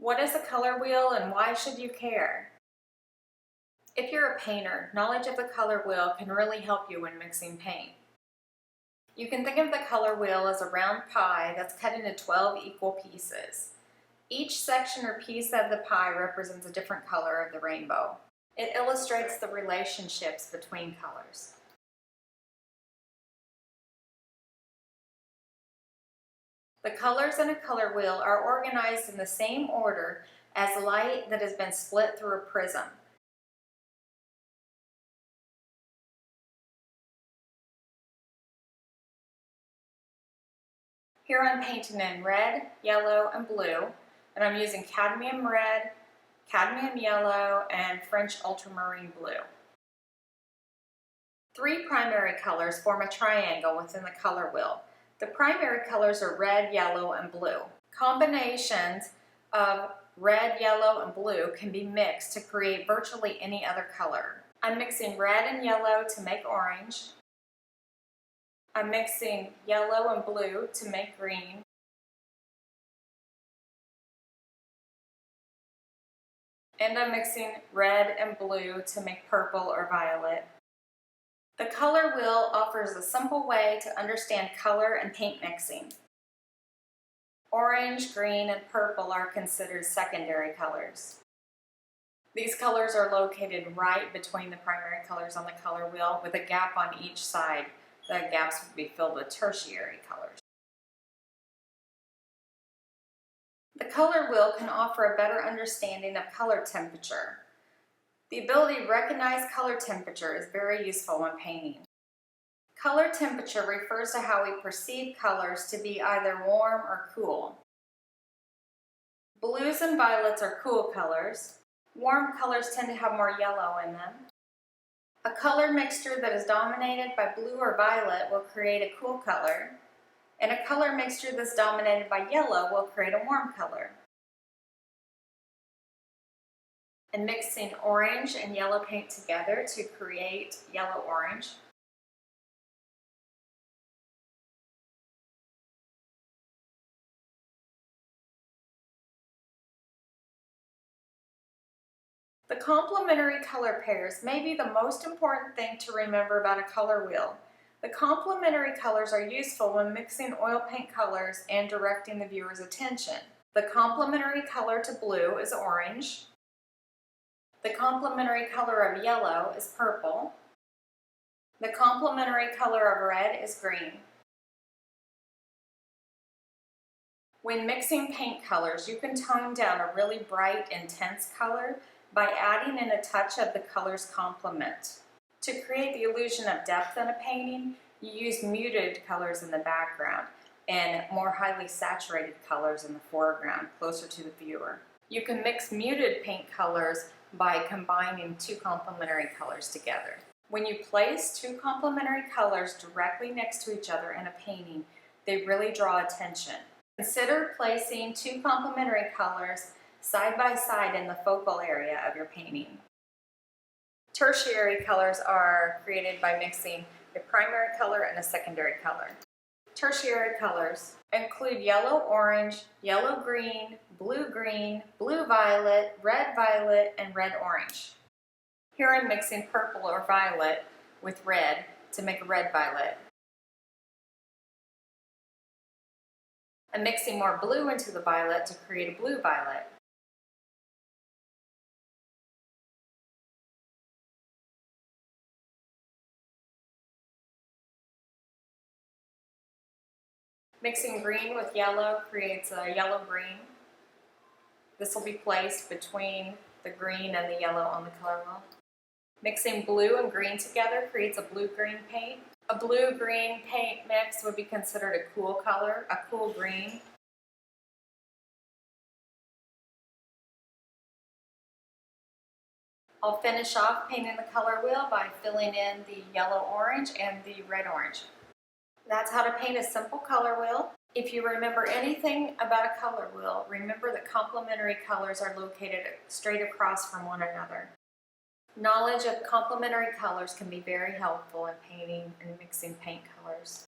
What is a color wheel and why should you care? If you're a painter, knowledge of the color wheel can really help you when mixing paint. You can think of the color wheel as a round pie that's cut into 12 equal pieces. Each section or piece of the pie represents a different color of the rainbow. It illustrates the relationships between colors. The colors in a color wheel are organized in the same order as light that has been split through a prism. Here I'm painting in red, yellow, and blue, and I'm using cadmium red, cadmium yellow, and French ultramarine blue. 3 primary colors form a triangle within the color wheel. The primary colors are red, yellow, and blue. Combinations of red, yellow, and blue can be mixed to create virtually any other color. I'm mixing red and yellow to make orange. I'm mixing yellow and blue to make green. And I'm mixing red and blue to make purple or violet. The color wheel offers a simple way to understand color and paint mixing. Orange, green, and purple are considered secondary colors. These colors are located right between the primary colors on the color wheel with a gap on each side. The gaps would be filled with tertiary colors. The color wheel can offer a better understanding of color temperature. The ability to recognize color temperature is very useful when painting. Color temperature refers to how we perceive colors to be either warm or cool. Blues and violets are cool colors. Warm colors tend to have more yellow in them. A color mixture that is dominated by blue or violet will create a cool color, and a color mixture that's dominated by yellow will create a warm color. And mixing orange and yellow paint together to create yellow-orange. The complementary color pairs may be the most important thing to remember about a color wheel. The complementary colors are useful when mixing oil paint colors and directing the viewer's attention. The complementary color to blue is orange. The complementary color of yellow is purple. The complementary color of red is green. When mixing paint colors, you can tone down a really bright, intense color by adding in a touch of the color's complement. To create the illusion of depth in a painting, you use muted colors in the background and more highly saturated colors in the foreground, closer to the viewer. You can mix muted paint colors by combining 2 complementary colors together. When you place 2 complementary colors directly next to each other in a painting, they really draw attention. Consider placing 2 complementary colors side by side in the focal area of your painting. Tertiary colors are created by mixing a primary color and a secondary color. Tertiary colors include yellow-orange, yellow-green, blue-green, blue-violet, red-violet, and red-orange. Here I'm mixing purple or violet with red to make a red-violet. I'm mixing more blue into the violet to create a blue-violet. Mixing green with yellow creates a yellow-green. This will be placed between the green and the yellow on the color wheel. Mixing blue and green together creates a blue-green paint. A blue-green paint mix would be considered a cool color, a cool green. I'll finish off painting the color wheel by filling in the yellow-orange and the red-orange. That's how to paint a simple color wheel. If you remember anything about a color wheel, remember that complementary colors are located straight across from one another. Knowledge of complementary colors can be very helpful in painting and mixing paint colors.